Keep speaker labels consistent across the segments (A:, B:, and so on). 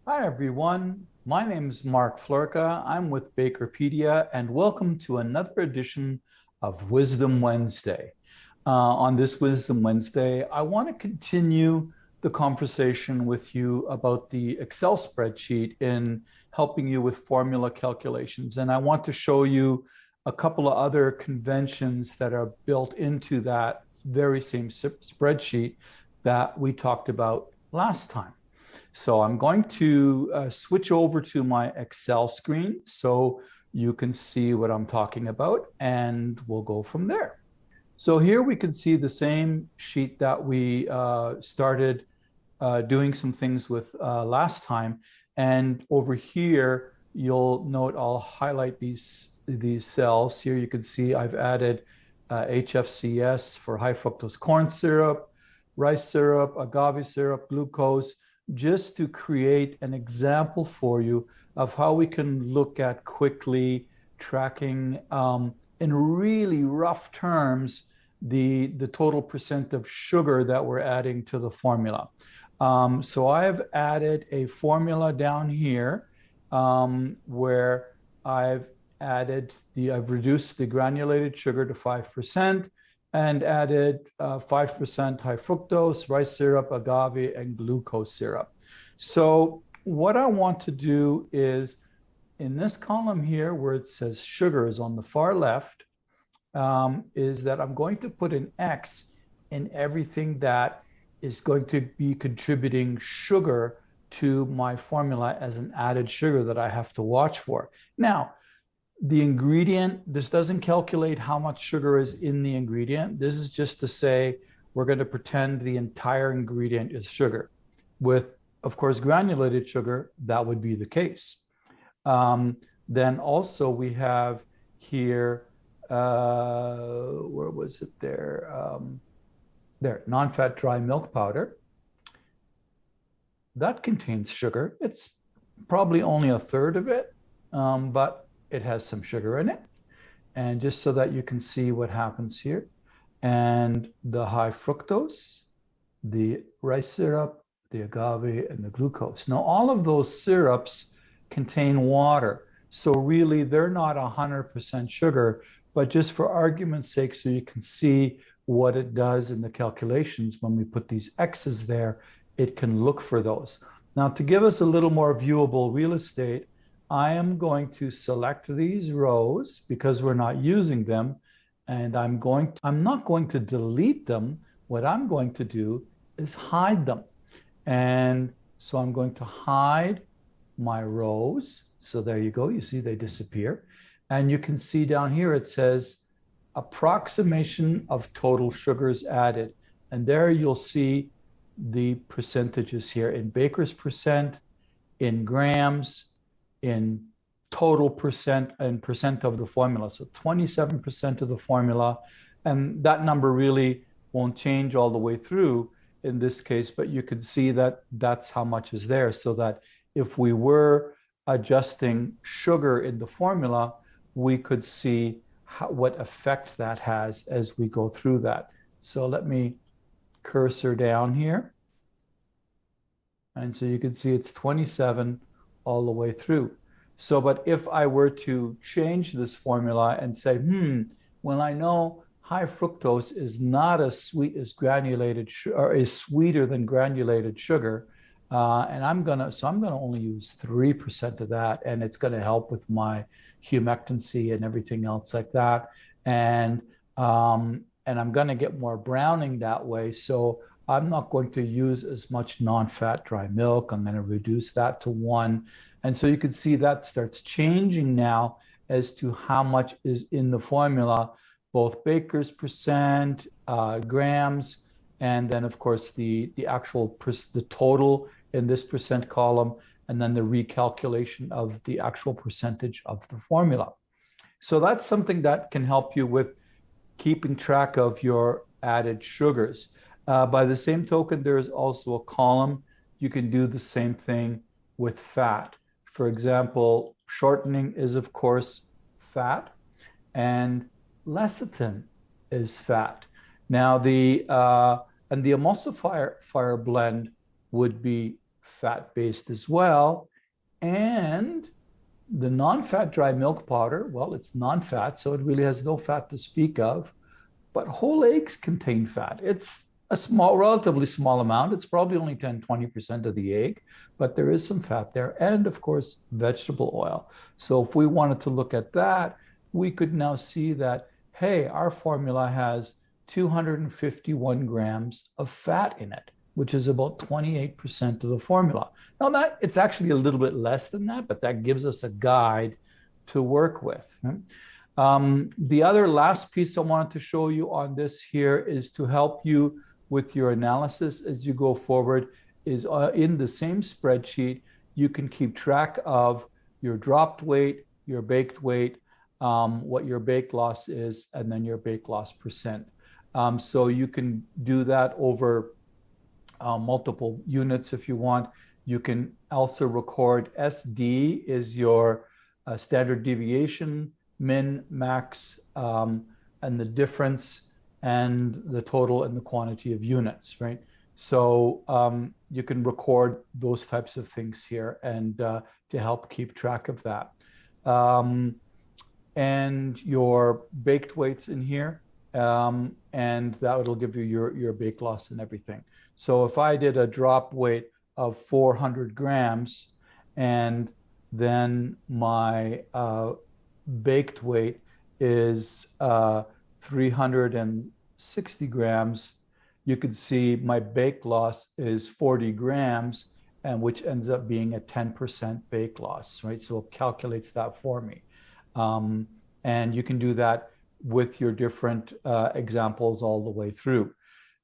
A: Hi, everyone. My name is Mark Floerke. I'm with Bakerpedia, and welcome to another edition of Wisdom Wednesday. On this Wisdom Wednesday, I want to continue the conversation with you about the Excel spreadsheet in helping you with formula calculations. And I want to show you a couple of other conventions that are built into that very same spreadsheet that we talked about last time. So I'm going to switch over to my Excel screen so you can see what I'm talking about, and we'll go from there. So here we can see the same sheet that we started doing some things with last time. And over here, you'll note I'll highlight these cells. Here you can see I've added HFCS for high fructose corn syrup, rice syrup, agave syrup, glucose, just to create an example for you of how we can look at quickly tracking in really rough terms the total percent of sugar that we're adding to the formula. So I've added a formula down here where I've reduced the granulated sugar to 5% and added 5% high fructose, rice syrup, agave, and glucose syrup. So what I want to do is in this column here where it says sugars on the far left, is that I'm going to put an X in everything that is going to be contributing sugar to my formula as an added sugar that I have to watch for. Now, the ingredient, this doesn't calculate how much sugar is in the ingredient. This is just to say we're going to pretend the entire ingredient is sugar. With, of course, granulated sugar, that would be the case. Then also we have here, where was it there? There, non-fat dry milk powder. That contains sugar. It's probably only a third of it, but it has some sugar in it. And just so that you can see what happens here. And the high fructose, the rice syrup, the agave, and the glucose. Now, all of those syrups contain water. So really, they're not 100% sugar, but just for argument's sake, so you can see what it does in the calculations when we put these X's there, it can look for those. Now, to give us a little more viewable real estate, I am going to select these rows because we're not using them, and I'm not going to delete them. What I'm going to do is hide them. And so I'm going to hide my rows. So there you go. You see they disappear. And you can see down here it says approximation of total sugars added. And there you'll see the percentages here in Baker's percent, in grams, in total percent, and percent of the formula. So 27% of the formula. And that number really won't change all the way through in this case, but you can see that that's how much is there. So that if we were adjusting sugar in the formula, we could see what effect that has as we go through that. So let me cursor down here. And so you can see it's 27 all the way through. So, but if I were to change this formula and say, well, I know high fructose is not as sweet as granulated or is sweeter than granulated sugar, and I'm gonna only use 3% of that, and it's gonna help with my humectancy and everything else like that, and I'm gonna get more browning that way. So I'm not going to use as much non-fat dry milk. I'm going to reduce that to 1. And so you can see that starts changing now as to how much is in the formula, both Baker's percent, grams, and then of course the total in this percent column, and then the recalculation of the actual percentage of the formula. So that's something that can help you with keeping track of your added sugars. By the same token, there is also a column. You can do the same thing with fat. For example, shortening is, of course, fat, and lecithin is fat. Now, the emulsifier blend would be fat-based as well. And the non-fat dry milk powder, well, it's non-fat, so it really has no fat to speak of. But whole eggs contain fat. It's a small, relatively small amount. It's probably only 10-20% of the egg, but there is some fat there. And of course, vegetable oil. So if we wanted to look at that, we could now see that, hey, our formula has 251 grams of fat in it, which is about 28% of the formula. Now that it's actually a little bit less than that, but that gives us a guide to work with. The other last piece I wanted to show you on this here is to help you with your analysis as you go forward is in the same spreadsheet, you can keep track of your dropped weight, your baked weight, what your bake loss is, and then your bake loss percent. So you can do that over multiple units if you want. You can also record SD is your standard deviation, min, max, and the difference and the total and the quantity of units, right? So you can record those types of things here and to help keep track of that. And your baked weights in here, and that will give you your bake loss and everything. So if I did a drop weight of 400 grams and then my baked weight is 360 grams, you could see my bake loss is 40 grams, and which ends up being a 10% bake loss, right? So it calculates that for me. And you can do that with your different examples all the way through.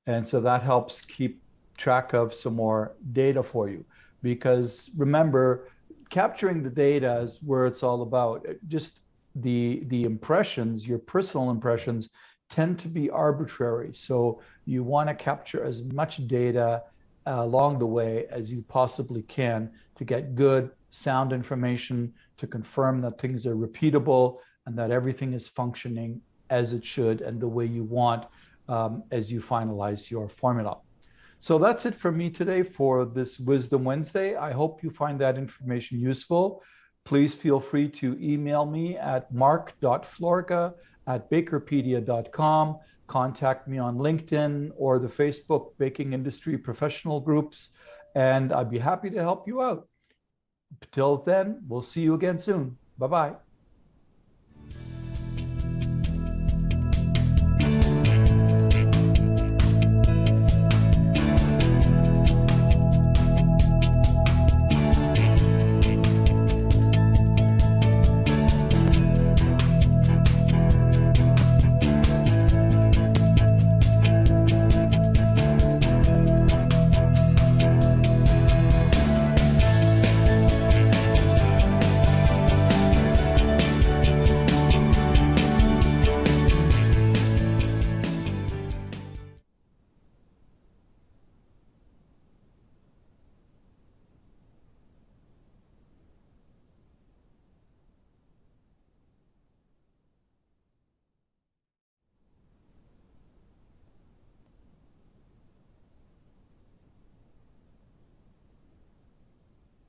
A: And so that helps keep track of some more data for you. Because remember, capturing the data is where it's all about. Just the impressions, your personal impressions, tend to be arbitrary. So you want to capture as much data along the way as you possibly can to get good, sound information, to confirm that things are repeatable and that everything is functioning as it should and the way you want as you finalize your formula. So that's it for me today for this Wisdom Wednesday. I hope you find that information useful. Please feel free to email me at mark.floerke@bakerpedia.com. Contact me on LinkedIn or the Facebook Baking Industry Professional Groups, and I'd be happy to help you out. Till then, we'll see you again soon. Bye-bye.